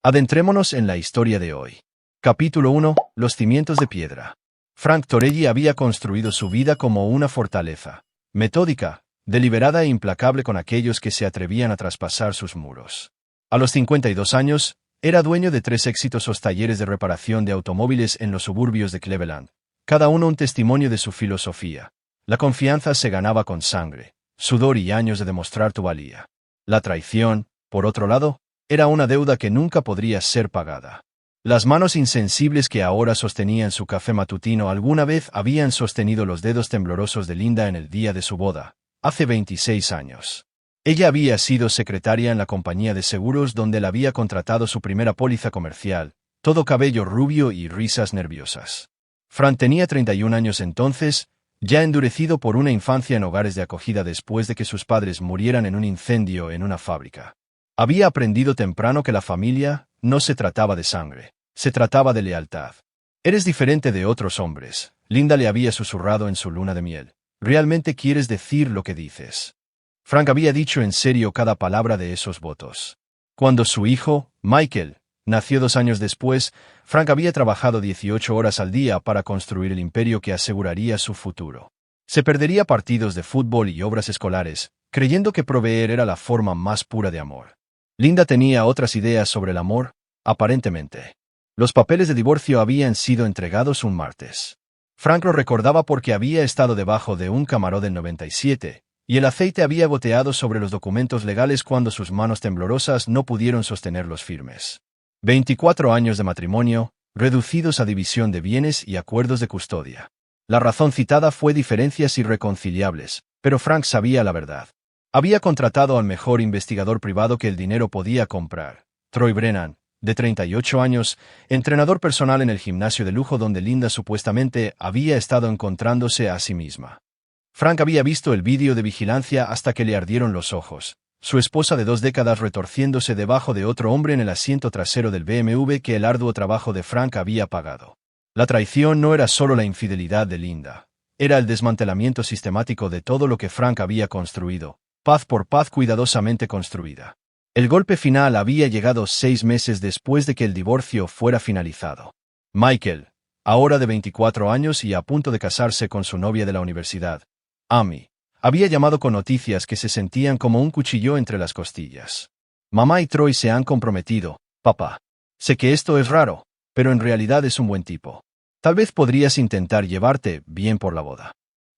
Adentrémonos en la historia de hoy. Capítulo 1. Los cimientos de piedra. Frank Torelli había construido su vida como una fortaleza, metódica, deliberada e implacable con aquellos que se atrevían a traspasar sus muros. A los 52 años, era dueño de 3 exitosos talleres de reparación de automóviles en los suburbios de Cleveland, cada uno un testimonio de su filosofía. La confianza se ganaba con sangre, sudor y años de demostrar tu valía. La traición, por otro lado, era una deuda que nunca podría ser pagada. Las manos insensibles que ahora sostenían su café matutino alguna vez habían sostenido los dedos temblorosos de Linda en el día de su boda, hace 26 años. Ella había sido secretaria en la compañía de seguros donde la había contratado su primera póliza comercial, todo cabello rubio y risas nerviosas. Frank tenía 31 años entonces, ya endurecido por una infancia en hogares de acogida después de que sus padres murieran en un incendio en una fábrica. Había aprendido temprano que la familia no se trataba de sangre, se trataba de lealtad. Eres diferente de otros hombres, Linda le había susurrado en su luna de miel. ¿Realmente quieres decir lo que dices? Frank había dicho en serio cada palabra de esos votos. Cuando su hijo, Michael, nació 2 años después, Frank había trabajado 18 horas al día para construir el imperio que aseguraría su futuro. Se perdería partidos de fútbol y obras escolares, creyendo que proveer era la forma más pura de amor. Linda tenía otras ideas sobre el amor, aparentemente. Los papeles de divorcio habían sido entregados un martes. Frank lo recordaba porque había estado debajo de un Camaro del 97, y el aceite había goteado sobre los documentos legales cuando sus manos temblorosas no pudieron sostenerlos firmes. 24 años de matrimonio, reducidos a división de bienes y acuerdos de custodia. La razón citada fue diferencias irreconciliables, pero Frank sabía la verdad. Había contratado al mejor investigador privado que el dinero podía comprar, Troy Brennan, de 38 años, entrenador personal en el gimnasio de lujo donde Linda supuestamente había estado encontrándose a sí misma. Frank había visto el vídeo de vigilancia hasta que le ardieron los ojos, su esposa de 2 décadas retorciéndose debajo de otro hombre en el asiento trasero del BMW que el arduo trabajo de Frank había pagado. La traición no era solo la infidelidad de Linda, era el desmantelamiento sistemático de todo lo que Frank había construido, paz por paz cuidadosamente construida. El golpe final había llegado 6 meses después de que el divorcio fuera finalizado. Michael, ahora de 24 años y a punto de casarse con su novia de la universidad, Amy, había llamado con noticias que se sentían como un cuchillo entre las costillas. Mamá y Troy se han comprometido, papá. Sé que esto es raro, pero en realidad es un buen tipo. Tal vez podrías intentar llevarte bien por la boda.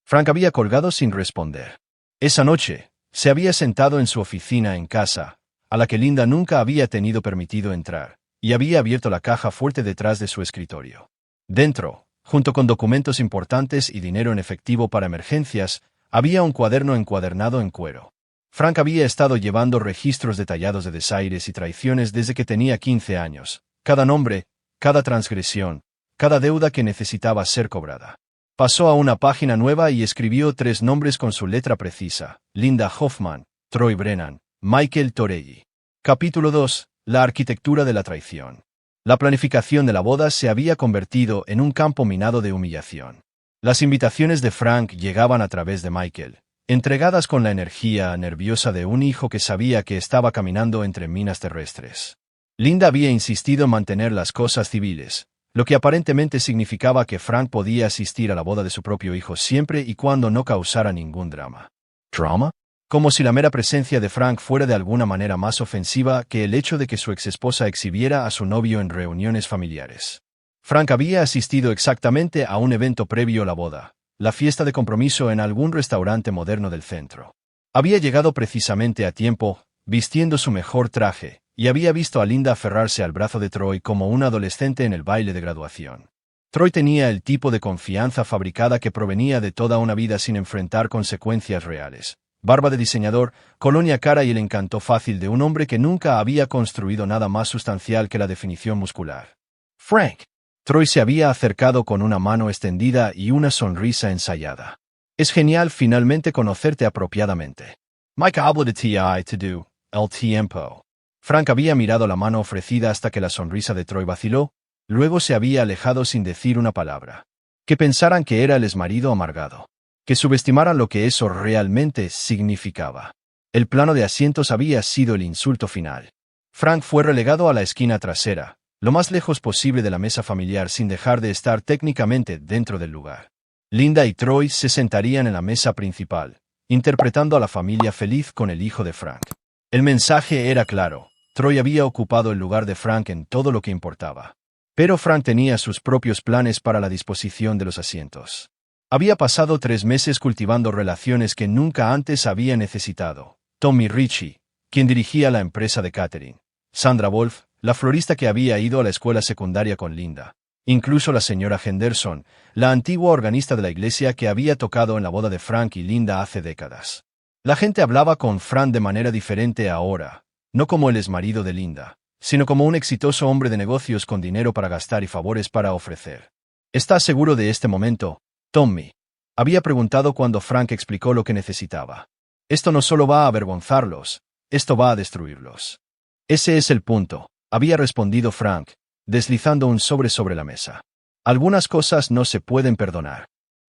Frank había colgado sin responder. Esa noche, se había sentado en su oficina en casa, a la que Linda nunca había tenido permitido entrar, y había abierto la caja fuerte detrás de su escritorio. Dentro, junto con documentos importantes y dinero en efectivo para emergencias, había un cuaderno encuadernado en cuero. Frank había estado llevando registros detallados de desaires y traiciones desde que tenía 15 años, cada nombre, cada transgresión, cada deuda que necesitaba ser cobrada. Pasó a una página nueva y escribió 3 nombres con su letra precisa: Linda Hoffman, Troy Brennan, Michael Torelli. Capítulo 2. La arquitectura de la traición. La planificación de la boda se había convertido en un campo minado de humillación. Las invitaciones de Frank llegaban a través de Michael, entregadas con la energía nerviosa de un hijo que sabía que estaba caminando entre minas terrestres. Linda había insistido en mantener las cosas civiles, lo que aparentemente significaba que Frank podía asistir a la boda de su propio hijo siempre y cuando no causara ningún drama. ¿Drama? Como si la mera presencia de Frank fuera de alguna manera más ofensiva que el hecho de que su exesposa exhibiera a su novio en reuniones familiares. Frank había asistido exactamente a un evento previo a la boda, la fiesta de compromiso en algún restaurante moderno del centro. Había llegado precisamente a tiempo, vistiendo su mejor traje, y había visto a Linda aferrarse al brazo de Troy como un adolescente en el baile de graduación. Troy tenía el tipo de confianza fabricada que provenía de toda una vida sin enfrentar consecuencias reales. Barba de diseñador, colonia cara y el encanto fácil de un hombre que nunca había construido nada más sustancial que la definición muscular. Frank. Troy se había acercado con una mano extendida y una sonrisa ensayada. Es genial finalmente conocerte apropiadamente. Mike hablo de ti to do, el tiempo. Frank había mirado la mano ofrecida hasta que la sonrisa de Troy vaciló, luego se había alejado sin decir una palabra. Que pensaran que era el exmarido amargado. Que subestimaran lo que eso realmente significaba. El plano de asientos había sido el insulto final. Frank fue relegado a la esquina trasera, lo más lejos posible de la mesa familiar sin dejar de estar técnicamente dentro del lugar. Linda y Troy se sentarían en la mesa principal, interpretando a la familia feliz con el hijo de Frank. El mensaje era claro: Troy había ocupado el lugar de Frank en todo lo que importaba. Pero Frank tenía sus propios planes para la disposición de los asientos. Había pasado 3 meses cultivando relaciones que nunca antes había necesitado. Tommy Ritchie, quien dirigía la empresa de catering. Sandra Wolf, la florista que había ido a la escuela secundaria con Linda. Incluso la señora Henderson, la antigua organista de la iglesia que había tocado en la boda de Frank y Linda hace décadas. La gente hablaba con Frank de manera diferente ahora, no como el exmarido de Linda, sino como un exitoso hombre de negocios con dinero para gastar y favores para ofrecer. ¿Estás seguro de este momento, Tommy?, había preguntado cuando Frank explicó lo que necesitaba. Esto no solo va a avergonzarlos, esto va a destruirlos. Ese es el punto, había respondido Frank, deslizando un sobre la mesa. Algunas cosas no se pueden perdonar.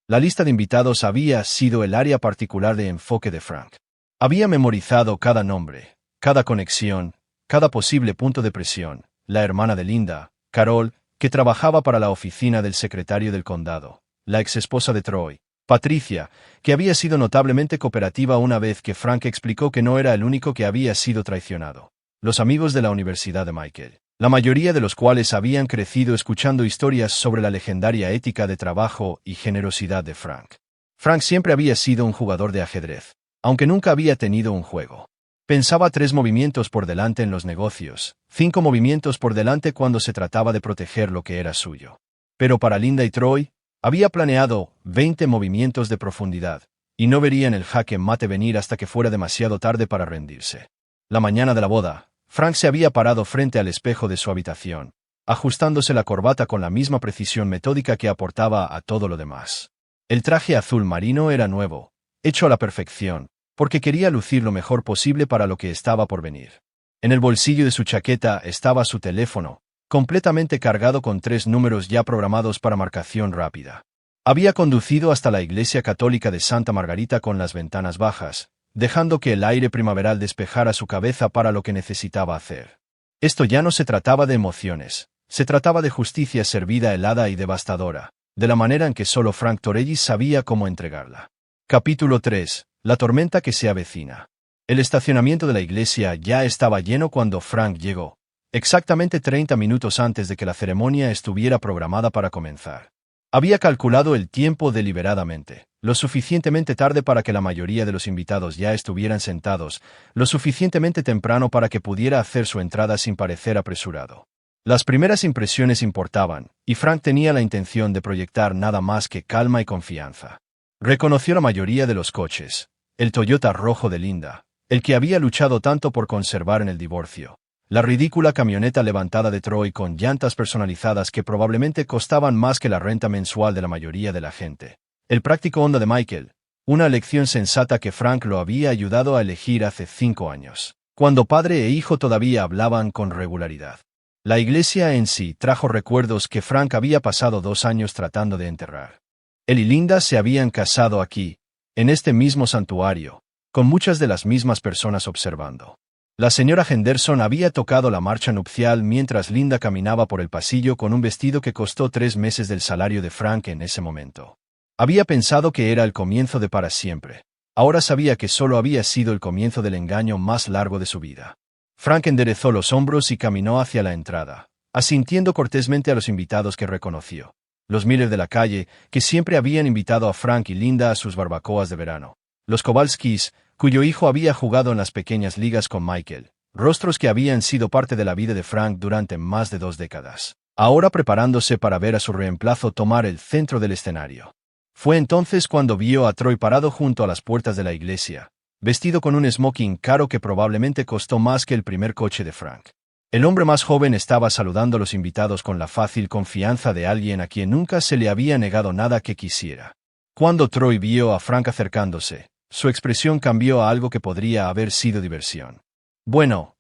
La lista de invitados había sido el área particular de enfoque de Frank. Había memorizado cada nombre, cada conexión, cada posible punto de presión. La hermana de Linda, Carol, que trabajaba para la oficina del secretario del condado. La exesposa de Troy, Patricia, que había sido notablemente cooperativa una vez que Frank explicó que no era el único que había sido traicionado. Los amigos de la universidad de Michael, la mayoría de los cuales habían crecido escuchando historias sobre la legendaria ética de trabajo y generosidad de Frank. Frank siempre había sido un jugador de ajedrez, aunque nunca había tenido un juego. Pensaba 3 movimientos por delante en los negocios, 5 movimientos por delante cuando se trataba de proteger lo que era suyo. Pero para Linda y Troy, había planeado 20 movimientos de profundidad, y no verían el jaque mate venir hasta que fuera demasiado tarde para rendirse. La mañana de la boda, Frank se había parado frente al espejo de su habitación, ajustándose la corbata con la misma precisión metódica que aportaba a todo lo demás. El traje azul marino era nuevo, hecho a la perfección, porque quería lucir lo mejor posible para lo que estaba por venir. En el bolsillo de su chaqueta estaba su teléfono, completamente cargado con 3 números ya programados para marcación rápida. Había conducido hasta la iglesia católica de Santa Margarita con las ventanas bajas, dejando que el aire primaveral despejara su cabeza para lo que necesitaba hacer. Esto ya no se trataba de emociones, se trataba de justicia servida helada y devastadora, de la manera en que solo Frank Torelli sabía cómo entregarla. Capítulo 3. La tormenta que se avecina. El estacionamiento de la iglesia ya estaba lleno cuando Frank llegó, exactamente 30 minutos antes de que la ceremonia estuviera programada para comenzar. Había calculado el tiempo deliberadamente, lo suficientemente tarde para que la mayoría de los invitados ya estuvieran sentados, lo suficientemente temprano para que pudiera hacer su entrada sin parecer apresurado. Las primeras impresiones importaban, y Frank tenía la intención de proyectar nada más que calma y confianza. Reconoció la mayoría de los coches, el Toyota rojo de Linda, el que había luchado tanto por conservar en el divorcio. La ridícula camioneta levantada de Troy con llantas personalizadas que probablemente costaban más que la renta mensual de la mayoría de la gente. El práctico Honda de Michael, una elección sensata que Frank lo había ayudado a elegir hace 5 años, cuando padre e hijo todavía hablaban con regularidad. La iglesia en sí trajo recuerdos que Frank había pasado 2 años tratando de enterrar. Él y Linda se habían casado aquí, en este mismo santuario, con muchas de las mismas personas observando. La señora Henderson había tocado la marcha nupcial mientras Linda caminaba por el pasillo con un vestido que costó 3 meses del salario de Frank en ese momento. Había pensado que era el comienzo de para siempre. Ahora sabía que solo había sido el comienzo del engaño más largo de su vida. Frank enderezó los hombros y caminó hacia la entrada, asintiendo cortésmente a los invitados que reconoció. Los Miller de la calle, que siempre habían invitado a Frank y Linda a sus barbacoas de verano. Los Kowalskis, cuyo hijo había jugado en las pequeñas ligas con Michael, rostros que habían sido parte de la vida de Frank durante más de 2 décadas, ahora preparándose para ver a su reemplazo tomar el centro del escenario. Fue entonces cuando vio a Troy parado junto a las puertas de la iglesia, vestido con un smoking caro que probablemente costó más que el primer coche de Frank. El hombre más joven estaba saludando a los invitados con la fácil confianza de alguien a quien nunca se le había negado nada que quisiera. Cuando Troy vio a Frank acercándose, su expresión cambió a algo que podría haber sido diversión. Bueno,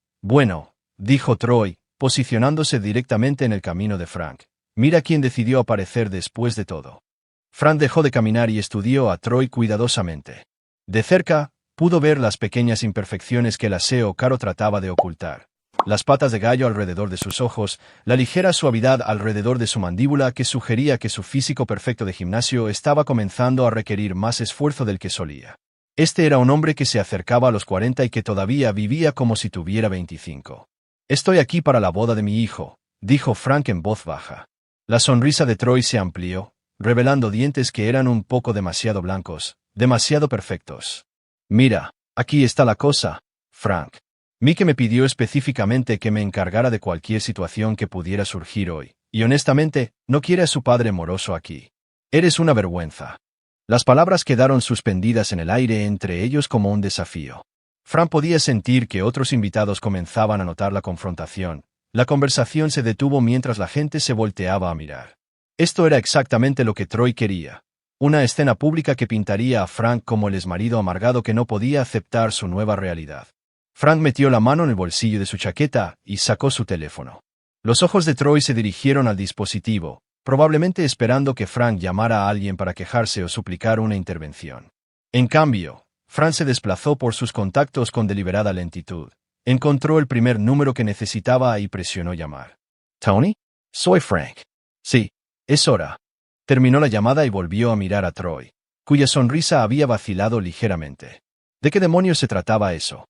dijo Troy, posicionándose directamente en el camino de Frank. Mira quién decidió aparecer después de todo. Frank dejó de caminar y estudió a Troy cuidadosamente. De cerca, pudo ver las pequeñas imperfecciones que el aseo caro trataba de ocultar. Las patas de gallo alrededor de sus ojos, la ligera suavidad alrededor de su mandíbula que sugería que su físico perfecto de gimnasio estaba comenzando a requerir más esfuerzo del que solía. Este era un hombre que se acercaba a los 40 y que todavía vivía como si tuviera 25. «Estoy aquí para la boda de mi hijo», dijo Frank en voz baja. La sonrisa de Troy se amplió, revelando dientes que eran un poco demasiado blancos, demasiado perfectos. «Mira, aquí está la cosa, Frank. Mike me pidió específicamente que me encargara de cualquier situación que pudiera surgir hoy, y honestamente, no quiere a su padre moroso aquí. Eres una vergüenza». Las palabras quedaron suspendidas en el aire entre ellos como un desafío. Frank podía sentir que otros invitados comenzaban a notar la confrontación. La conversación se detuvo mientras la gente se volteaba a mirar. Esto era exactamente lo que Troy quería. Una escena pública que pintaría a Frank como el exmarido amargado que no podía aceptar su nueva realidad. Frank metió la mano en el bolsillo de su chaqueta y sacó su teléfono. Los ojos de Troy se dirigieron al dispositivo, probablemente esperando que Frank llamara a alguien para quejarse o suplicar una intervención. En cambio, Frank se desplazó por sus contactos con deliberada lentitud. Encontró el primer número que necesitaba y presionó llamar. «¿Tony? Soy Frank». «Sí, es hora». Terminó la llamada y volvió a mirar a Troy, cuya sonrisa había vacilado ligeramente. ¿De qué demonios se trataba eso?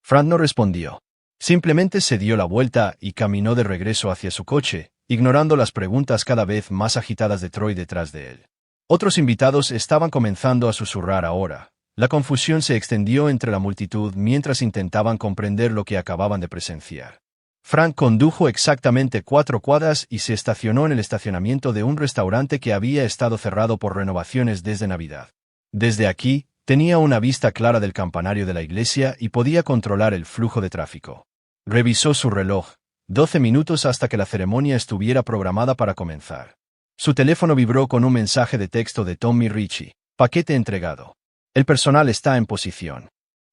Frank no respondió. Simplemente se dio la vuelta y caminó de regreso hacia su coche, ignorando las preguntas cada vez más agitadas de Troy detrás de él. Otros invitados estaban comenzando a susurrar ahora. La confusión se extendió entre la multitud mientras intentaban comprender lo que acababan de presenciar. Frank condujo exactamente 4 cuadras y se estacionó en el estacionamiento de un restaurante que había estado cerrado por renovaciones desde Navidad. Desde aquí, tenía una vista clara del campanario de la iglesia y podía controlar el flujo de tráfico. Revisó su reloj. 12 minutos hasta que la ceremonia estuviera programada para comenzar. Su teléfono vibró con un mensaje de texto de Tommy Ritchie. Paquete entregado. El personal está en posición.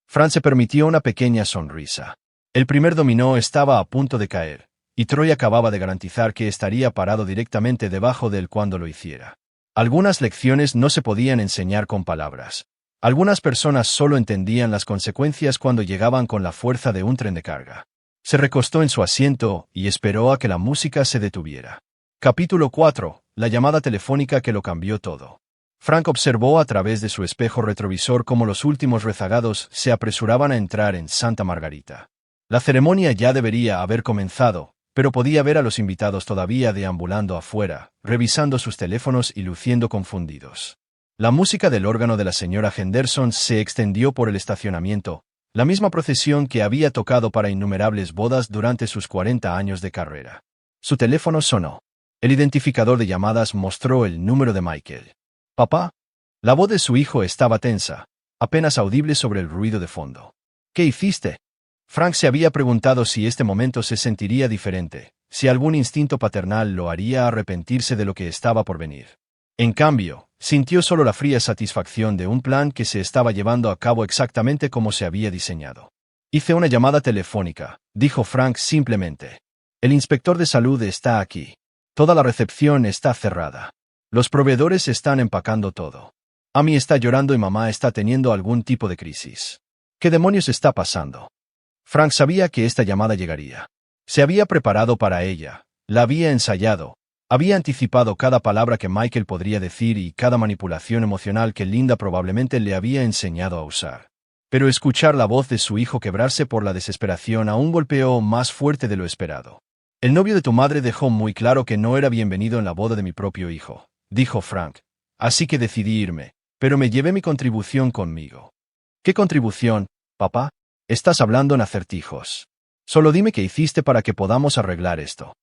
Frank se permitió una pequeña sonrisa. El primer dominó estaba a punto de caer, y Troy acababa de garantizar que estaría parado directamente debajo de él cuando lo hiciera. Algunas lecciones no se podían enseñar con palabras. Algunas personas solo entendían las consecuencias cuando llegaban con la fuerza de un tren de carga. Se recostó en su asiento y esperó a que la música se detuviera. Capítulo 4. La llamada telefónica que lo cambió todo. Frank observó a través de su espejo retrovisor cómo los últimos rezagados se apresuraban a entrar en Santa Margarita. La ceremonia ya debería haber comenzado, pero podía ver a los invitados todavía deambulando afuera, revisando sus teléfonos y luciendo confundidos. La música del órgano de la señora Henderson se extendió por el estacionamiento, la misma procesión que había tocado para innumerables bodas durante sus 40 años de carrera. Su teléfono sonó. El identificador de llamadas mostró el número de Michael. «Papá». La voz de su hijo estaba tensa, apenas audible sobre el ruido de fondo. «¿Qué hiciste?». Frank se había preguntado si este momento se sentiría diferente, si algún instinto paternal lo haría arrepentirse de lo que estaba por venir. En cambio, sintió solo la fría satisfacción de un plan que se estaba llevando a cabo exactamente como se había diseñado. «Hice una llamada telefónica», dijo Frank simplemente. «El inspector de salud está aquí. Toda la recepción está cerrada. Los proveedores están empacando todo. Amy está llorando y mamá está teniendo algún tipo de crisis. ¿Qué demonios está pasando?». Frank sabía que esta llamada llegaría. Se había preparado para ella, la había ensayado, había anticipado cada palabra que Michael podría decir y cada manipulación emocional que Linda probablemente le había enseñado a usar. Pero escuchar la voz de su hijo quebrarse por la desesperación aún golpeó más fuerte de lo esperado. «El novio de tu madre dejó muy claro que no era bienvenido en la boda de mi propio hijo», dijo Frank. «Así que decidí irme, pero me llevé mi contribución conmigo». «¿Qué contribución, papá? Estás hablando en acertijos. Solo dime qué hiciste para que podamos arreglar esto».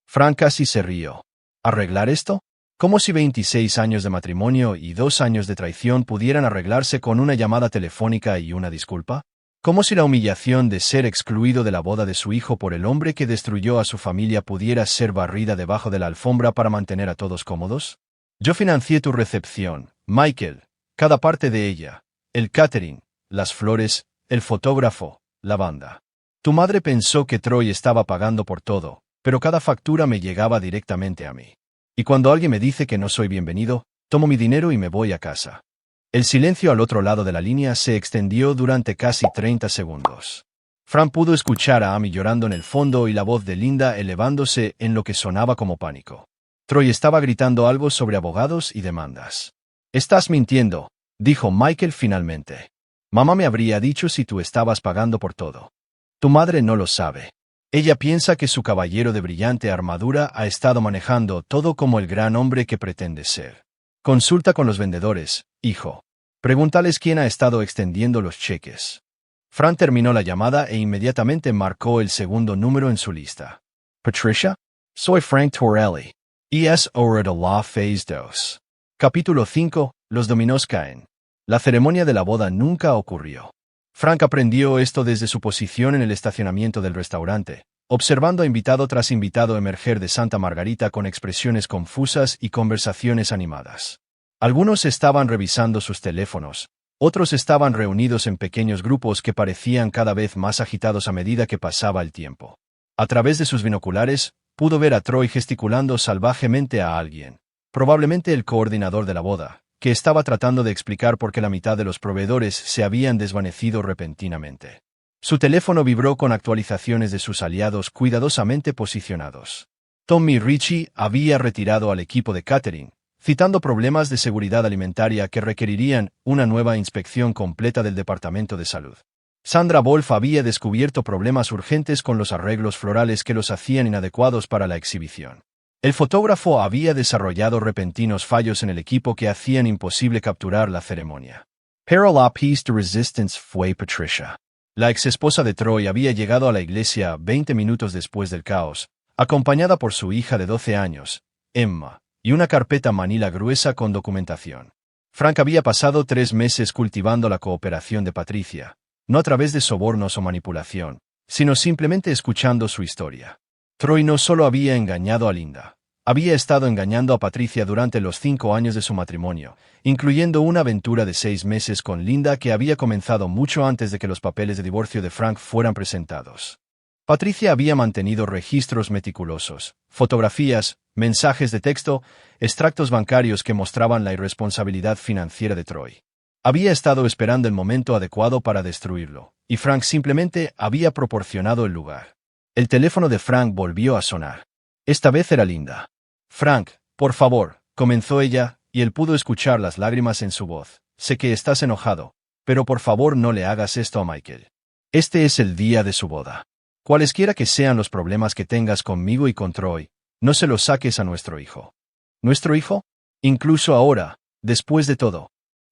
Frank casi se rió. ¿Arreglar esto? ¿Cómo si 26 años de matrimonio y 2 años de traición pudieran arreglarse con una llamada telefónica y una disculpa? ¿Cómo si la humillación de ser excluido de la boda de su hijo por el hombre que destruyó a su familia pudiera ser barrida debajo de la alfombra para mantener a todos cómodos? «Yo financié tu recepción, Michael, cada parte de ella, el catering, las flores, el fotógrafo, la banda. Tu madre pensó que Troy estaba pagando por todo, pero cada factura me llegaba directamente a mí. Y cuando alguien me dice que no soy bienvenido, tomo mi dinero y me voy a casa». El silencio al otro lado de la línea se extendió durante casi 30 segundos. Frank pudo escuchar a Amy llorando en el fondo y la voz de Linda elevándose en lo que sonaba como pánico. Troy estaba gritando algo sobre abogados y demandas. «Estás mintiendo», dijo Michael finalmente. «Mamá me habría dicho si tú estabas pagando por todo. Tu madre no lo sabe. Ella piensa que su caballero de brillante armadura ha estado manejando todo como el gran hombre que pretende ser. Consulta con los vendedores, hijo. Pregúntales quién ha estado extendiendo los cheques». Frank terminó la llamada e inmediatamente marcó el segundo número en su lista. «Patricia, soy Frank Torelli. Es hora de la Phase 2. Capítulo 5. Los dominós caen. La ceremonia de la boda nunca ocurrió. Frank aprendió esto desde su posición en el estacionamiento del restaurante, observando a invitado tras invitado emerger de Santa Margarita con expresiones confusas y conversaciones animadas. Algunos estaban revisando sus teléfonos, otros estaban reunidos en pequeños grupos que parecían cada vez más agitados a medida que pasaba el tiempo. A través de sus binoculares, pudo ver a Troy gesticulando salvajemente a alguien, probablemente el coordinador de la boda, que estaba tratando de explicar por qué la mitad de los proveedores se habían desvanecido repentinamente. Su teléfono vibró con actualizaciones de sus aliados cuidadosamente posicionados. Tommy Ritchie había retirado al equipo de catering, citando problemas de seguridad alimentaria que requerirían una nueva inspección completa del Departamento de Salud. Sandra Wolf había descubierto problemas urgentes con los arreglos florales que los hacían inadecuados para la exhibición. El fotógrafo había desarrollado repentinos fallos en el equipo que hacían imposible capturar la ceremonia. Pero la piece de resistance fue Patricia. La exesposa de Troy había llegado a la iglesia 20 minutos después del caos, acompañada por su hija de 12 años, Emma, y una carpeta manila gruesa con documentación. Frank había pasado 3 meses cultivando la cooperación de Patricia, no a través de sobornos o manipulación, sino simplemente escuchando su historia. Troy no solo había engañado a Linda, había estado engañando a Patricia durante los 5 años de su matrimonio, incluyendo una aventura de 6 meses con Linda que había comenzado mucho antes de que los papeles de divorcio de Frank fueran presentados. Patricia había mantenido registros meticulosos, fotografías, mensajes de texto, extractos bancarios que mostraban la irresponsabilidad financiera de Troy. Había estado esperando el momento adecuado para destruirlo, y Frank simplemente había proporcionado el lugar. El teléfono de Frank volvió a sonar. Esta vez era Linda. «Frank, por favor», comenzó ella, y él pudo escuchar las lágrimas en su voz. «Sé que estás enojado, pero por favor no le hagas esto a Michael. Este es el día de su boda. Cualesquiera que sean los problemas que tengas conmigo y con Troy, no se los saques a nuestro hijo». ¿Nuestro hijo? Incluso ahora, después de todo.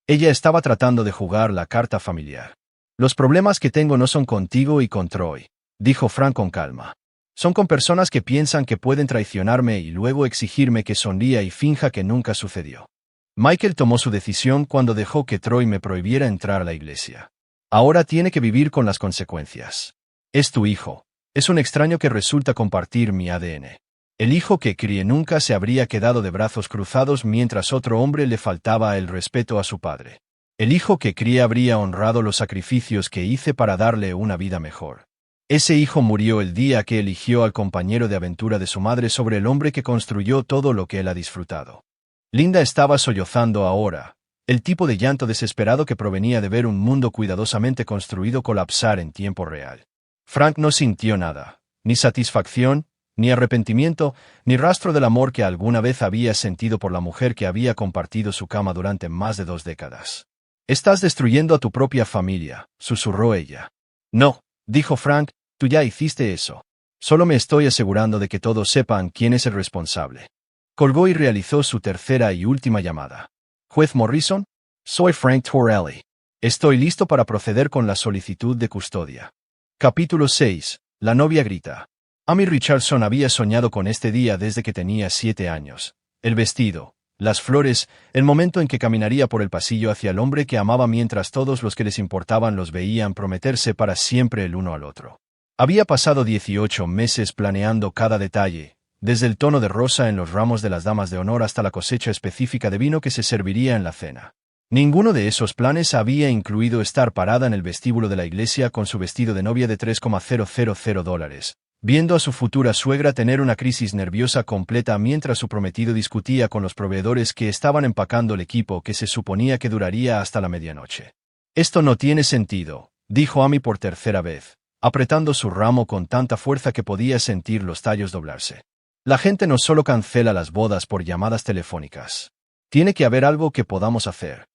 Ella estaba tratando de jugar la carta familiar. «Los problemas que tengo no son contigo y con Troy», dijo Frank con calma. «Son con personas que piensan que pueden traicionarme y luego exigirme que sonría y finja que nunca sucedió. Michael tomó su decisión cuando dejó que Troy me prohibiera entrar a la iglesia. Ahora tiene que vivir con las consecuencias. Es tu hijo. Es un extraño que resulta compartir mi ADN. El hijo que crié nunca se habría quedado de brazos cruzados mientras otro hombre le faltaba el respeto a su padre. El hijo que crié habría honrado los sacrificios que hice para darle una vida mejor. Ese hijo murió el día que eligió al compañero de aventura de su madre sobre el hombre que construyó todo lo que él ha disfrutado». Linda estaba sollozando ahora, el tipo de llanto desesperado que provenía de ver un mundo cuidadosamente construido colapsar en tiempo real. Frank no sintió nada, ni satisfacción, ni arrepentimiento, ni rastro del amor que alguna vez había sentido por la mujer que había compartido su cama durante más de 2 décadas. «Estás destruyendo a tu propia familia», susurró ella. «No», dijo Frank, «tú ya hiciste eso. Solo me estoy asegurando de que todos sepan quién es el responsable». Colgó y realizó su tercera y última llamada. «Juez Morrison, soy Frank Torelli. Estoy listo para proceder con la solicitud de custodia». Capítulo 6. La novia grita. Amy Richardson había soñado con este día desde que tenía 7 años. El vestido, las flores, el momento en que caminaría por el pasillo hacia el hombre que amaba mientras todos los que les importaban los veían prometerse para siempre el uno al otro. Había pasado 18 meses planeando cada detalle, desde el tono de rosa en los ramos de las damas de honor hasta la cosecha específica de vino que se serviría en la cena. Ninguno de esos planes había incluido estar parada en el vestíbulo de la iglesia con su vestido de novia de $3,000, viendo a su futura suegra tener una crisis nerviosa completa mientras su prometido discutía con los proveedores que estaban empacando el equipo que se suponía que duraría hasta la medianoche. «Esto no tiene sentido», dijo Amy por tercera vez. apretando su ramo con tanta fuerza que podía sentir los tallos doblarse. La gente no solo cancela las bodas por llamadas telefónicas. Tiene que haber algo que podamos hacer.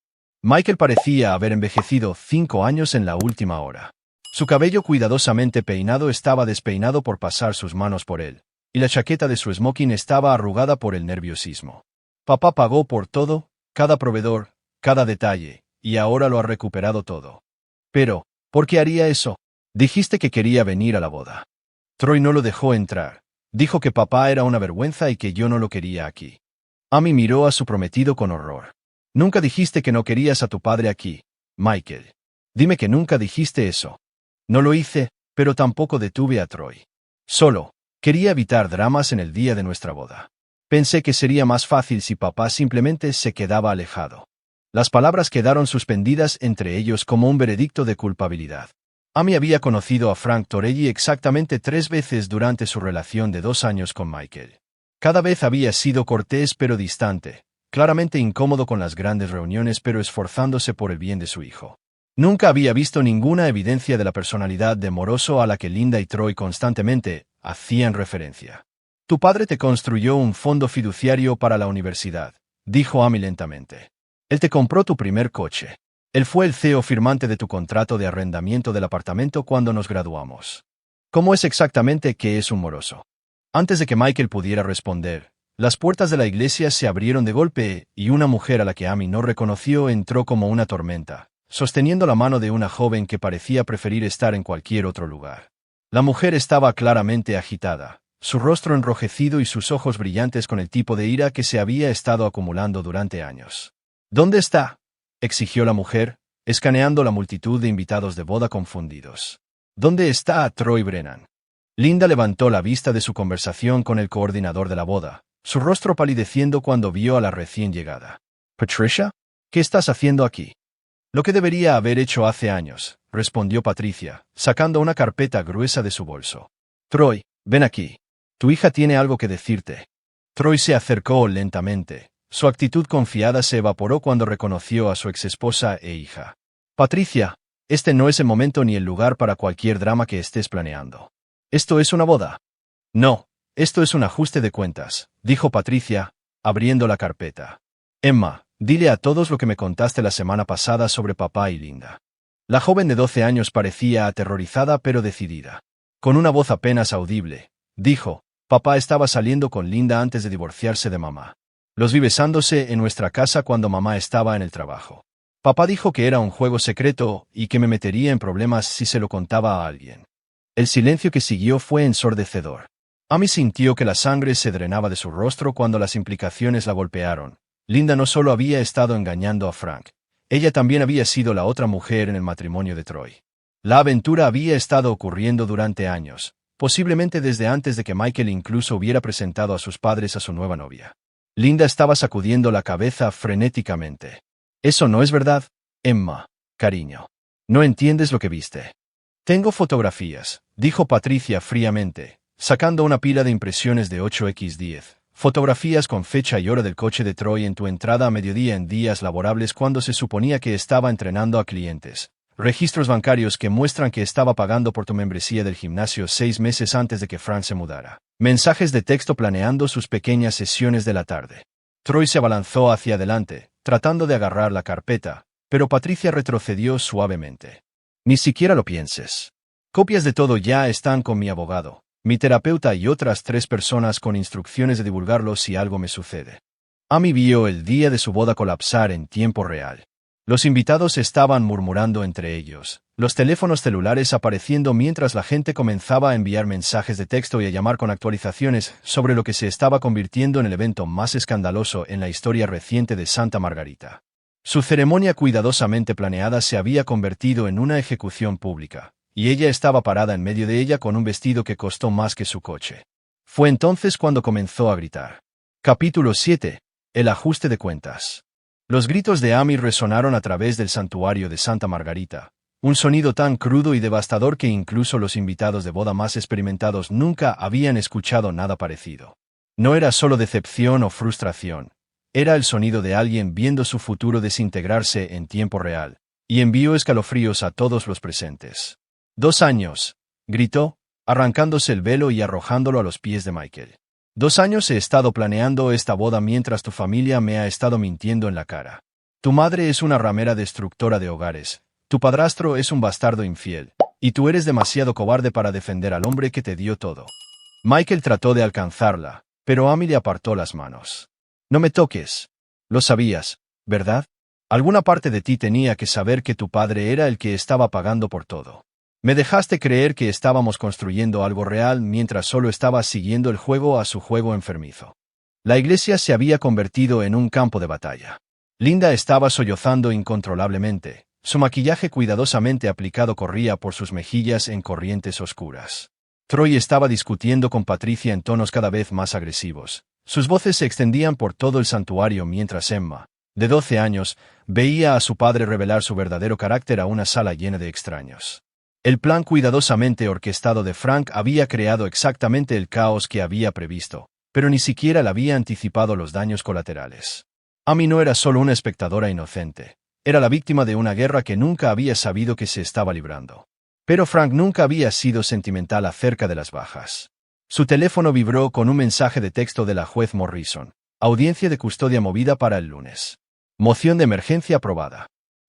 Michael parecía haber envejecido 5 años en la última hora. Su cabello cuidadosamente peinado estaba despeinado por pasar sus manos por él, y la chaqueta de su smoking estaba arrugada por el nerviosismo. Papá pagó por todo, cada proveedor, cada detalle, y ahora lo ha recuperado todo. Pero, ¿por qué haría eso? Dijiste que quería venir a la boda. Troy no lo dejó entrar. Dijo que papá era una vergüenza y que yo no lo quería aquí. Amy miró a su prometido con horror. Nunca dijiste que no querías a tu padre aquí, Michael. Dime que nunca dijiste eso. No lo hice, pero tampoco detuve a Troy. Solo, quería evitar dramas en el día de nuestra boda. Pensé que sería más fácil si papá simplemente se quedaba alejado. Las palabras quedaron suspendidas entre ellos como un veredicto de culpabilidad. Amy había conocido a Frank Torelli exactamente 3 veces durante su relación de 2 años con Michael. Cada vez había sido cortés pero distante, claramente incómodo con las grandes reuniones pero esforzándose por el bien de su hijo. Nunca había visto ninguna evidencia de la personalidad de moroso a la que Linda y Troy constantemente hacían referencia. Tu padre te construyó un fondo fiduciario para la universidad, dijo Amy lentamente. Él te compró tu primer coche. Él fue el CEO firmante de tu contrato de arrendamiento del apartamento cuando nos graduamos. ¿Cómo es exactamente que es un moroso? Antes de que Michael pudiera responder, las puertas de la iglesia se abrieron de golpe y una mujer a la que Amy no reconoció entró como una tormenta, sosteniendo la mano de una joven que parecía preferir estar en cualquier otro lugar. La mujer estaba claramente agitada, su rostro enrojecido y sus ojos brillantes con el tipo de ira que se había estado acumulando durante años. ¿Dónde está?, exigió la mujer, escaneando la multitud de invitados de boda confundidos. ¿Dónde está Troy Brennan? Linda levantó la vista de su conversación con el coordinador de la boda, su rostro palideciendo cuando vio a la recién llegada. «Patricia, ¿qué estás haciendo aquí?» «Lo que debería haber hecho hace años», respondió Patricia, sacando una carpeta gruesa de su bolso. «Troy, ven aquí. Tu hija tiene algo que decirte». Troy se acercó lentamente. Su actitud confiada se evaporó cuando reconoció a su exesposa e hija. «Patricia, este no es el momento ni el lugar para cualquier drama que estés planeando. ¿Esto es una boda?» «No, esto es un ajuste de cuentas», dijo Patricia, abriendo la carpeta. «Emma, dile a todos lo que me contaste la semana pasada sobre papá y Linda». La joven de 12 años parecía aterrorizada pero decidida. Con una voz apenas audible, dijo, «Papá estaba saliendo con Linda antes de divorciarse de mamá. Los vi besándose en nuestra casa cuando mamá estaba en el trabajo. Papá dijo que era un juego secreto y que me metería en problemas si se lo contaba a alguien». El silencio que siguió fue ensordecedor. Amy sintió que la sangre se drenaba de su rostro cuando las implicaciones la golpearon. Linda no solo había estado engañando a Frank, ella también había sido la otra mujer en el matrimonio de Troy. La aventura había estado ocurriendo durante años, posiblemente desde antes de que Michael incluso hubiera presentado a sus padres a su nueva novia. Linda estaba sacudiendo la cabeza frenéticamente. «Eso no es verdad, Emma, cariño. No entiendes lo que viste». «Tengo fotografías», dijo Patricia fríamente, sacando una pila de impresiones de 8x10. «Fotografías con fecha y hora del coche de Troy en tu entrada a mediodía en días laborables cuando se suponía que estaba entrenando a clientes. Registros bancarios que muestran que estaba pagando por tu membresía del gimnasio 6 meses antes de que Frank se mudara. Mensajes de texto planeando sus pequeñas sesiones de la tarde». Troy se abalanzó hacia adelante, tratando de agarrar la carpeta, pero Patricia retrocedió suavemente. «Ni siquiera lo pienses. Copias de todo ya están con mi abogado, mi terapeuta y otras 3 personas con instrucciones de divulgarlo si algo me sucede». Amy vio el día de su boda colapsar en tiempo real. Los invitados estaban murmurando entre ellos, los teléfonos celulares apareciendo mientras la gente comenzaba a enviar mensajes de texto y a llamar con actualizaciones sobre lo que se estaba convirtiendo en el evento más escandaloso en la historia reciente de Santa Margarita. Su ceremonia cuidadosamente planeada se había convertido en una ejecución pública, y ella estaba parada en medio de ella con un vestido que costó más que su coche. Fue entonces cuando comenzó a gritar. Capítulo 7. El ajuste de cuentas. Los gritos de Amy resonaron a través del santuario de Santa Margarita, un sonido tan crudo y devastador que incluso los invitados de boda más experimentados nunca habían escuchado nada parecido. No era solo decepción o frustración. Era el sonido de alguien viendo su futuro desintegrarse en tiempo real, y envió escalofríos a todos los presentes. 2 años, gritó, arrancándose el velo y arrojándolo a los pies de Michael. 2 años he estado planeando esta boda mientras tu familia me ha estado mintiendo en la cara. Tu madre es una ramera destructora de hogares, tu padrastro es un bastardo infiel, y tú eres demasiado cobarde para defender al hombre que te dio todo. Michael trató de alcanzarla, pero Amy le apartó las manos. No me toques. Lo sabías, ¿verdad? Alguna parte de ti tenía que saber que tu padre era el que estaba pagando por todo. Me dejaste creer que estábamos construyendo algo real mientras solo estabas siguiendo el juego a su juego enfermizo. La iglesia se había convertido en un campo de batalla. Linda estaba sollozando incontrolablemente. Su maquillaje cuidadosamente aplicado corría por sus mejillas en corrientes oscuras. Troy estaba discutiendo con Patricia en tonos cada vez más agresivos. Sus voces se extendían por todo el santuario mientras Emma, de 12 años, veía a su padre revelar su verdadero carácter a una sala llena de extraños. El plan cuidadosamente orquestado de Frank había creado exactamente el caos que había previsto, pero ni siquiera le había anticipado los daños colaterales. Amy no era solo una espectadora inocente, era la víctima de una guerra que nunca había sabido que se estaba librando. Pero Frank nunca había sido sentimental acerca de las bajas. Su teléfono vibró con un mensaje de texto de la juez Morrison. Audiencia de custodia movida para el lunes. Moción de emergencia aprobada.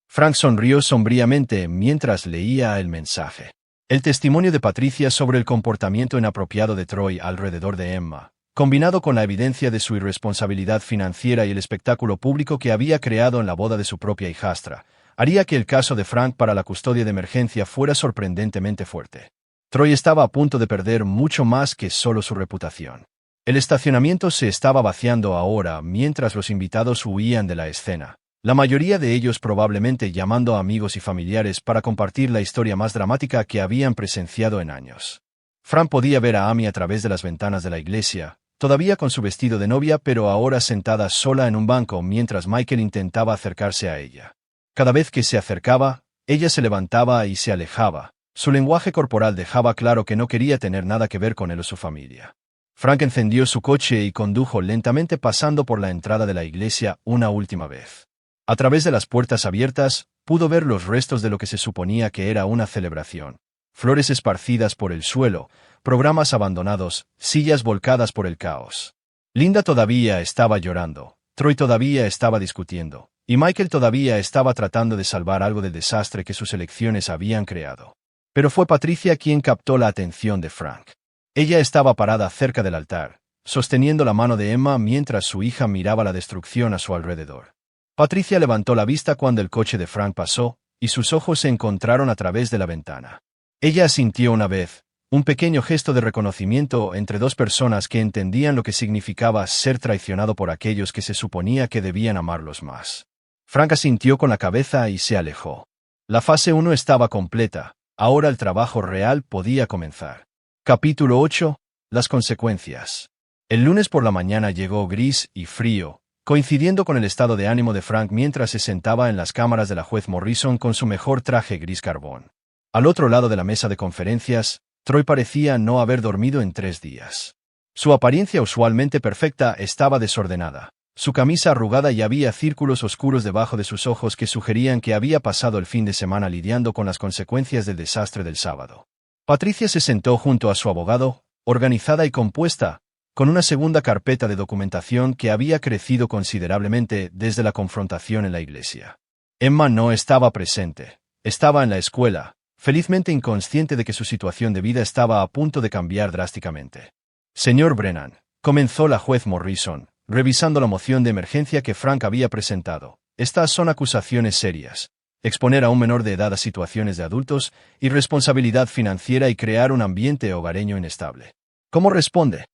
Frank sonrió sombríamente mientras leía el mensaje. El testimonio de Patricia sobre el comportamiento inapropiado de Troy alrededor de Emma, combinado con la evidencia de su irresponsabilidad financiera y el espectáculo público que había creado en la boda de su propia hijastra, haría que el caso de Frank para la custodia de emergencia fuera sorprendentemente fuerte. Troy estaba a punto de perder mucho más que solo su reputación. El estacionamiento se estaba vaciando ahora mientras los invitados huían de la escena, la mayoría de ellos probablemente llamando a amigos y familiares para compartir la historia más dramática que habían presenciado en años. Frank podía ver a Amy a través de las ventanas de la iglesia, todavía con su vestido de novia pero ahora sentada sola en un banco mientras Michael intentaba acercarse a ella. Cada vez que se acercaba, ella se levantaba y se alejaba. Su lenguaje corporal dejaba claro que no quería tener nada que ver con él o su familia. Frank encendió su coche y condujo lentamente pasando por la entrada de la iglesia una última vez. A través de las puertas abiertas, pudo ver los restos de lo que se suponía que era una celebración. Flores esparcidas por el suelo, programas abandonados, sillas volcadas por el caos. Linda todavía estaba llorando, Troy todavía estaba discutiendo, y Michael todavía estaba tratando de salvar algo del desastre que sus elecciones habían creado. Pero fue Patricia quien captó la atención de Frank. Ella estaba parada cerca del altar, sosteniendo la mano de Emma mientras su hija miraba la destrucción a su alrededor. Patricia levantó la vista cuando el coche de Frank pasó, y sus ojos se encontraron a través de la ventana. Ella asintió una vez, un pequeño gesto de reconocimiento entre dos personas que entendían lo que significaba ser traicionado por aquellos que se suponía que debían amarlos más. Frank asintió con la cabeza y se alejó. La fase 1 estaba completa. Ahora el trabajo real podía comenzar. Capítulo 8. Las consecuencias. El lunes por la mañana llegó gris y frío, coincidiendo con el estado de ánimo de Frank mientras se sentaba en las cámaras de la juez Morrison con su mejor traje gris carbón. Al otro lado de la mesa de conferencias, Troy parecía no haber dormido en 3 días. Su apariencia usualmente perfecta estaba desordenada. Su camisa arrugada y había círculos oscuros debajo de sus ojos que sugerían que había pasado el fin de semana lidiando con las consecuencias del desastre del sábado. Patricia se sentó junto a su abogado, organizada y compuesta, con una segunda carpeta de documentación que había crecido considerablemente desde la confrontación en la iglesia. Emma no estaba presente. Estaba en la escuela, felizmente inconsciente de que su situación de vida estaba a punto de cambiar drásticamente. Señor Brennan, comenzó la juez Morrison, revisando la moción de emergencia que Frank había presentado. Estas son acusaciones serias. Exponer a un menor de edad a situaciones de adultos, irresponsabilidad financiera y crear un ambiente hogareño inestable. ¿Cómo responde?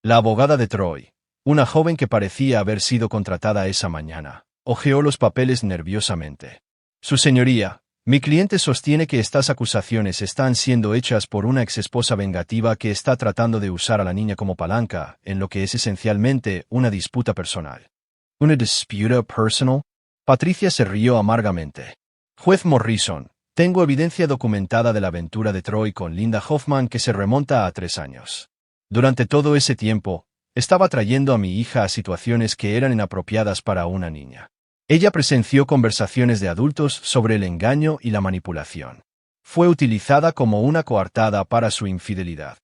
La abogada de Troy, una joven que parecía haber sido contratada esa mañana, hojeó los papeles nerviosamente. Su señoría, mi cliente sostiene que estas acusaciones están siendo hechas por una exesposa vengativa que está tratando de usar a la niña como palanca en lo que es esencialmente una disputa personal. ¿Una disputa personal? Patricia se rió amargamente. Juez Morrison, tengo evidencia documentada de la aventura de Troy con Linda Hoffman que se remonta a 3 años. Durante todo ese tiempo, estaba trayendo a mi hija a situaciones que eran inapropiadas para una niña. Ella presenció conversaciones de adultos sobre el engaño y la manipulación. fue utilizada como una coartada para su infidelidad.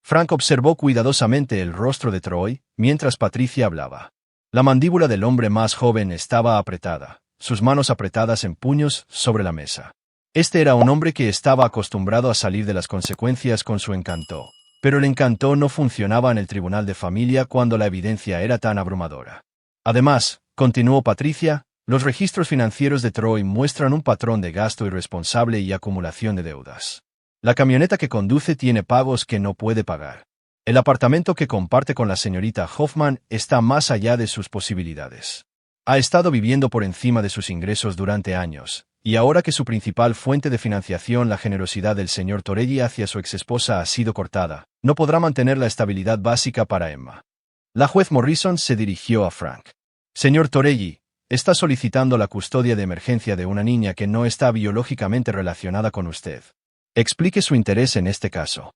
Frank observó cuidadosamente el rostro de Troy, mientras Patricia hablaba. La mandíbula del hombre más joven estaba apretada, sus manos apretadas en puños sobre la mesa. Este era un hombre que estaba acostumbrado a salir de las consecuencias con su encanto, pero el encanto no funcionaba en el tribunal de familia cuando la evidencia era tan abrumadora. Además, continuó Patricia, los registros financieros de Troy muestran un patrón de gasto irresponsable y acumulación de deudas. La camioneta que conduce tiene pagos que no puede pagar. El apartamento que comparte con la señorita Hoffman está más allá de sus posibilidades. Ha estado viviendo por encima de sus ingresos durante años, y ahora que su principal fuente de financiación, la generosidad del señor Torelli hacia su exesposa, ha sido cortada, no podrá mantener la estabilidad básica para Emma. La juez Morrison se dirigió a Frank. Señor Torelli, está solicitando la custodia de emergencia de una niña que no está biológicamente relacionada con usted. Explique su interés en este caso.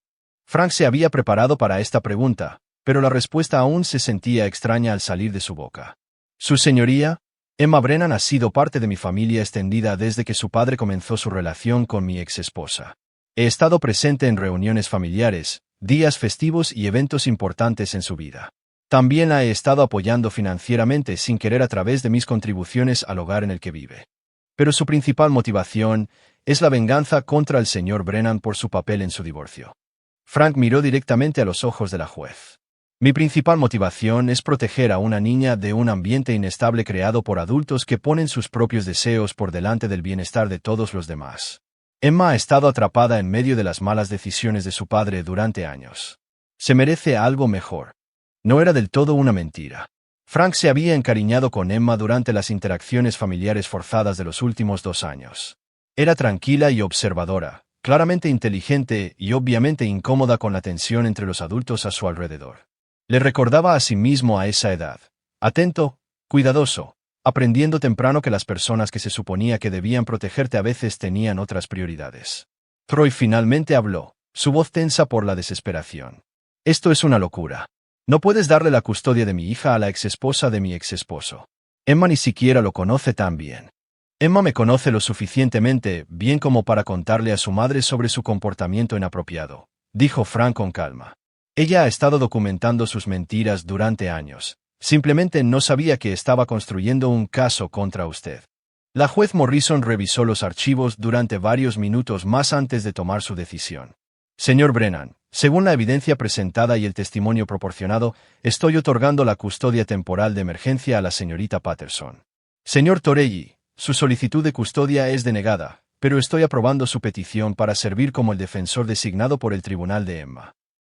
Frank se había preparado para esta pregunta, pero la respuesta aún se sentía extraña al salir de su boca. Su señoría, Emma Brennan ha sido parte de mi familia extendida desde que su padre comenzó su relación con mi exesposa. He estado presente en reuniones familiares, días festivos y eventos importantes en su vida. También la he estado apoyando financieramente sin querer a través de mis contribuciones al hogar en el que vive. Pero su principal motivación es la venganza contra el señor Brennan por su papel en su divorcio. Frank miró directamente a los ojos de la juez. Mi principal motivación es proteger a una niña de un ambiente inestable creado por adultos que ponen sus propios deseos por delante del bienestar de todos los demás. Emma ha estado atrapada en medio de las malas decisiones de su padre durante años. Se merece algo mejor. No era del todo una mentira. Frank se había encariñado con Emma durante las interacciones familiares forzadas de los últimos 2 años. Era tranquila y observadora, claramente inteligente y obviamente incómoda con la tensión entre los adultos a su alrededor. Le recordaba a sí mismo a esa edad, atento, cuidadoso, aprendiendo temprano que las personas que se suponía que debían protegerte a veces tenían otras prioridades. Troy finalmente habló, su voz tensa por la desesperación. Esto es una locura. No puedes darle la custodia de mi hija a la exesposa de mi exesposo. Emma ni siquiera lo conoce tan bien. Emma me conoce lo suficientemente bien como para contarle a su madre sobre su comportamiento inapropiado, dijo Frank con calma. Ella ha estado documentando sus mentiras durante años. Simplemente no sabía que estaba construyendo un caso contra usted. La juez Morrison revisó los archivos durante varios minutos más antes de tomar su decisión. Señor Brennan, según la evidencia presentada y el testimonio proporcionado, estoy otorgando la custodia temporal de emergencia a la señorita Patterson. Señor Torelli, su solicitud de custodia es denegada, pero estoy aprobando su petición para servir como el defensor designado por el tribunal de Emma.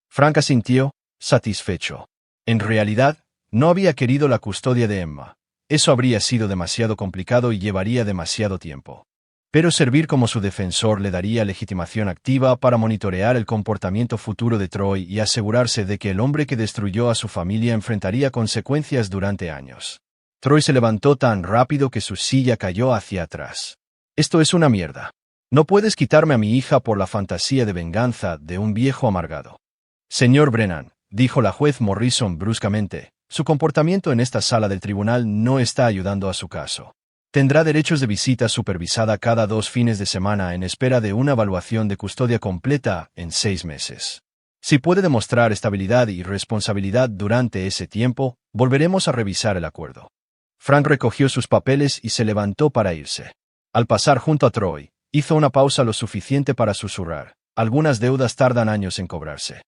Frank asintió, satisfecho. En realidad, no había querido la custodia de Emma. Eso habría sido demasiado complicado y llevaría demasiado tiempo. Pero servir como su defensor le daría legitimación activa para monitorear el comportamiento futuro de Troy y asegurarse de que el hombre que destruyó a su familia enfrentaría consecuencias durante años. Troy se levantó tan rápido que su silla cayó hacia atrás. Esto es una mierda. No puedes quitarme a mi hija por la fantasía de venganza de un viejo amargado. Señor Brennan, dijo la juez Morrison bruscamente, su comportamiento en esta sala del tribunal no está ayudando a su caso. Tendrá derechos de visita supervisada cada 2 fines de semana en espera de una evaluación de custodia completa en 6 meses. Si puede demostrar estabilidad y responsabilidad durante ese tiempo, volveremos a revisar el acuerdo. Frank recogió sus papeles y se levantó para irse. Al pasar junto a Troy, hizo una pausa lo suficiente para susurrar. Algunas deudas tardan años en cobrarse.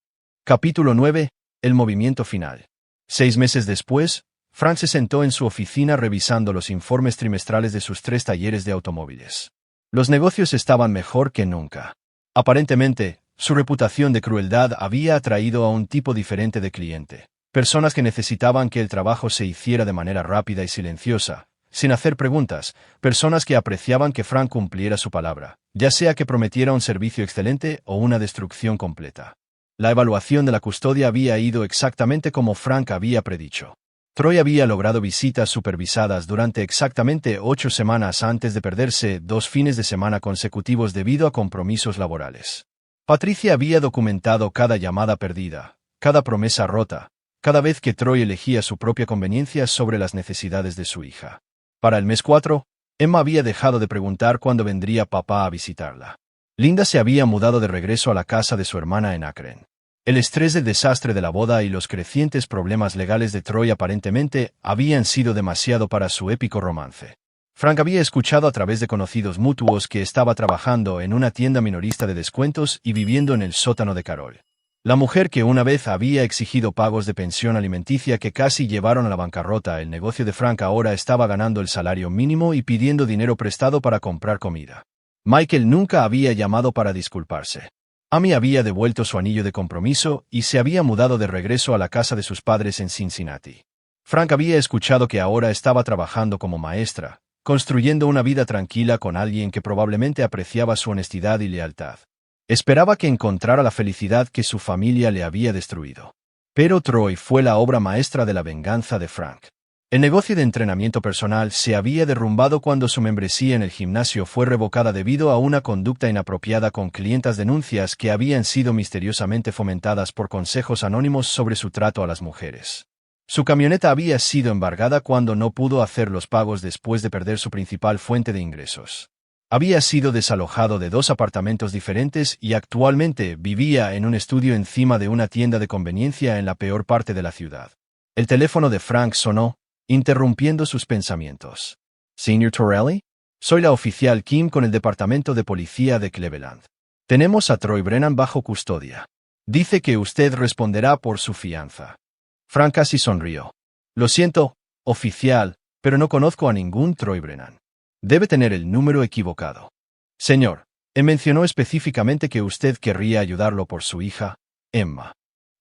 Capítulo 9. El movimiento final. 6 meses después, Frank se sentó en su oficina revisando los informes trimestrales de sus 3 talleres de automóviles. Los negocios estaban mejor que nunca. Aparentemente, su reputación de crueldad había atraído a un tipo diferente de cliente. Personas que necesitaban que el trabajo se hiciera de manera rápida y silenciosa, sin hacer preguntas, personas que apreciaban que Frank cumpliera su palabra, ya sea que prometiera un servicio excelente o una destrucción completa. La evaluación de la custodia había ido exactamente como Frank había predicho. Troy había logrado visitas supervisadas durante exactamente 8 semanas antes de perderse 2 fines de semana consecutivos debido a compromisos laborales. Patricia había documentado cada llamada perdida, cada promesa rota, cada vez que Troy elegía su propia conveniencia sobre las necesidades de su hija. Para el mes 4, Emma había dejado de preguntar cuándo vendría papá a visitarla. Linda se había mudado de regreso a la casa de su hermana en Akron. El estrés del desastre de la boda y los crecientes problemas legales de Troy aparentemente habían sido demasiado para su épico romance. Frank había escuchado a través de conocidos mutuos que estaba trabajando en una tienda minorista de descuentos y viviendo en el sótano de Carol. La mujer que una vez había exigido pagos de pensión alimenticia que casi llevaron a la bancarrota. El negocio de Frank ahora estaba ganando el salario mínimo y pidiendo dinero prestado para comprar comida. Michael nunca había llamado para disculparse. Amy había devuelto su anillo de compromiso y se había mudado de regreso a la casa de sus padres en Cincinnati. Frank había escuchado que ahora estaba trabajando como maestra, construyendo una vida tranquila con alguien que probablemente apreciaba su honestidad y lealtad. Esperaba que encontrara la felicidad que su familia le había destruido. Pero Troy fue la obra maestra de la venganza de Frank. El negocio de entrenamiento personal se había derrumbado cuando su membresía en el gimnasio fue revocada debido a una conducta inapropiada con clientas, denuncias que habían sido misteriosamente fomentadas por consejos anónimos sobre su trato a las mujeres. Su camioneta había sido embargada cuando no pudo hacer los pagos después de perder su principal fuente de ingresos. Había sido desalojado de 2 apartamentos diferentes y actualmente vivía en un estudio encima de una tienda de conveniencia en la peor parte de la ciudad. El teléfono de Frank sonó, interrumpiendo sus pensamientos. ¿Señor Torelli? Soy la oficial Kim con el Departamento de Policía de Cleveland. Tenemos a Troy Brennan bajo custodia. Dice que usted responderá por su fianza. Frank casi sonrió. Lo siento, oficial, pero no conozco a ningún Troy Brennan. Debe tener el número equivocado. Señor, mencionó específicamente que usted querría ayudarlo por su hija, Emma.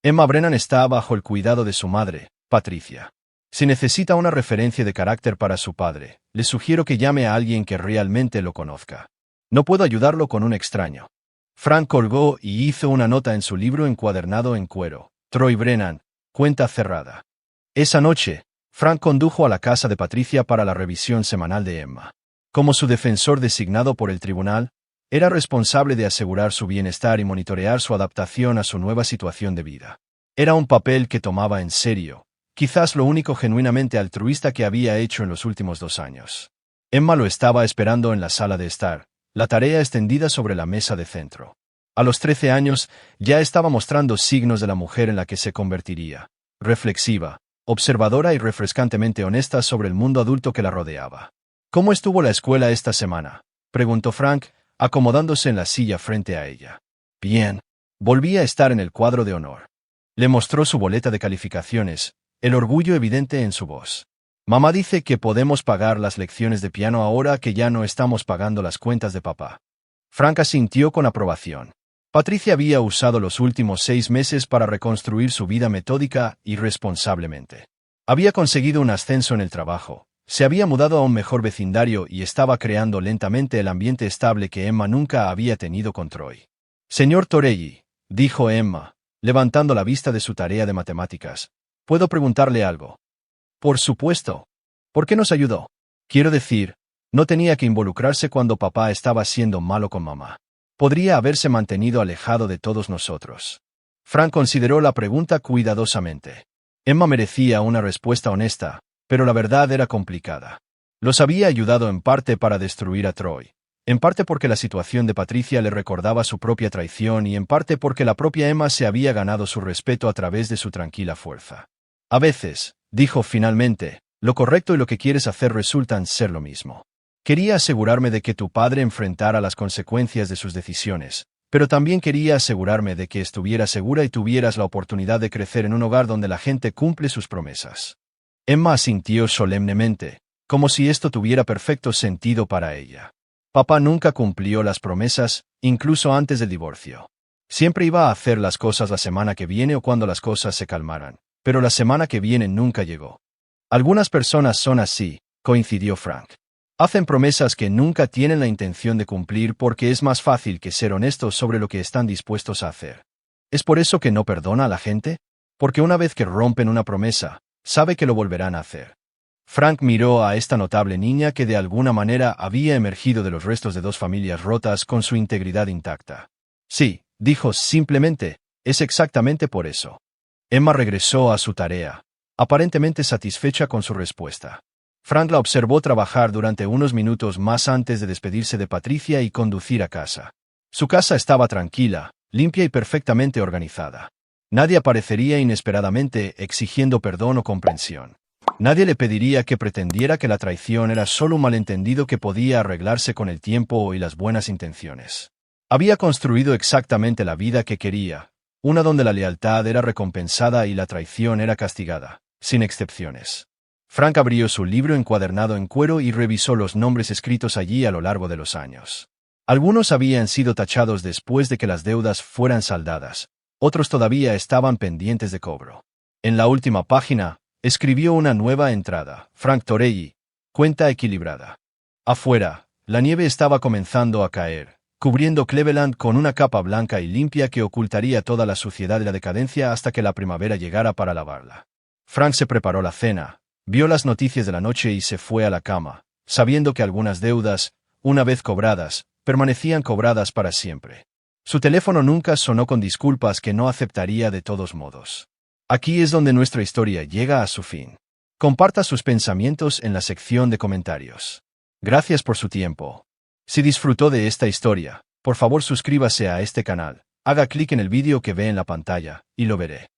Emma Brennan está bajo el cuidado de su madre, Patricia. Si necesita una referencia de carácter para su padre, le sugiero que llame a alguien que realmente lo conozca. No puedo ayudarlo con un extraño. Frank colgó y hizo una nota en su libro encuadernado en cuero. Troy Brennan, cuenta cerrada. Esa noche, Frank condujo a la casa de Patricia para la revisión semanal de Emma. Como su defensor designado por el tribunal, era responsable de asegurar su bienestar y monitorear su adaptación a su nueva situación de vida. Era un papel que tomaba en serio, quizás lo único genuinamente altruista que había hecho en los últimos 2 años. Emma lo estaba esperando en la sala de estar, la tarea extendida sobre la mesa de centro. A los 13 años, ya estaba mostrando signos de la mujer en la que se convertiría, reflexiva, observadora y refrescantemente honesta sobre el mundo adulto que la rodeaba. ¿Cómo estuvo la escuela esta semana?, preguntó Frank, acomodándose en la silla frente a ella. Bien. Volvía a estar en el cuadro de honor. Le mostró su boleta de calificaciones, el orgullo evidente en su voz. Mamá dice que podemos pagar las lecciones de piano ahora que ya no estamos pagando las cuentas de papá. Frank asintió con aprobación. Patricia había usado los últimos 6 meses para reconstruir su vida metódica y responsablemente. Había conseguido un ascenso en el trabajo. Se había mudado a un mejor vecindario y estaba creando lentamente el ambiente estable que Emma nunca había tenido con Troy. Señor Torelli, dijo Emma, levantando la vista de su tarea de matemáticas, ¿puedo preguntarle algo? Por supuesto. ¿Por qué nos ayudó? Quiero decir, no tenía que involucrarse cuando papá estaba siendo malo con mamá. Podría haberse mantenido alejado de todos nosotros. Frank consideró la pregunta cuidadosamente. Emma merecía una respuesta honesta, pero la verdad era complicada. Los había ayudado en parte para destruir a Troy, en parte porque la situación de Patricia le recordaba su propia traición y en parte porque la propia Emma se había ganado su respeto a través de su tranquila fuerza. A veces, dijo finalmente, lo correcto y lo que quieres hacer resultan ser lo mismo. Quería asegurarme de que tu padre enfrentara las consecuencias de sus decisiones, pero también quería asegurarme de que estuvieras segura y tuvieras la oportunidad de crecer en un hogar donde la gente cumple sus promesas. Emma asintió solemnemente, como si esto tuviera perfecto sentido para ella. Papá nunca cumplió las promesas, incluso antes del divorcio. Siempre iba a hacer las cosas la semana que viene o cuando las cosas se calmaran, pero la semana que viene nunca llegó. Algunas personas son así, coincidió Frank. Hacen promesas que nunca tienen la intención de cumplir porque es más fácil que ser honestos sobre lo que están dispuestos a hacer. ¿Es por eso que no perdona a la gente? Porque una vez que rompen una promesa, sabe que lo volverán a hacer. Frank miró a esta notable niña que de alguna manera había emergido de los restos de 2 familias rotas con su integridad intacta. Sí, dijo simplemente, es exactamente por eso. Emma regresó a su tarea, aparentemente satisfecha con su respuesta. Frank la observó trabajar durante unos minutos más antes de despedirse de Patricia y conducir a casa. Su casa estaba tranquila, limpia y perfectamente organizada. Nadie aparecería inesperadamente exigiendo perdón o comprensión. Nadie le pediría que pretendiera que la traición era solo un malentendido que podía arreglarse con el tiempo y las buenas intenciones. Había construido exactamente la vida que quería, una donde la lealtad era recompensada y la traición era castigada, sin excepciones. Frank abrió su libro encuadernado en cuero y revisó los nombres escritos allí a lo largo de los años. Algunos habían sido tachados después de que las deudas fueran saldadas, otros todavía estaban pendientes de cobro. En la última página, escribió una nueva entrada: Frank Torelli, cuenta equilibrada. Afuera, la nieve estaba comenzando a caer, cubriendo Cleveland con una capa blanca y limpia que ocultaría toda la suciedad y la decadencia hasta que la primavera llegara para lavarla. Frank se preparó la cena, vio las noticias de la noche y se fue a la cama, sabiendo que algunas deudas, una vez cobradas, permanecían cobradas para siempre. Su teléfono nunca sonó con disculpas que no aceptaría de todos modos. Aquí es donde nuestra historia llega a su fin. Comparta sus pensamientos en la sección de comentarios. Gracias por su tiempo. Si disfrutó de esta historia, por favor suscríbase a este canal, haga clic en el vídeo que ve en la pantalla, y lo veré.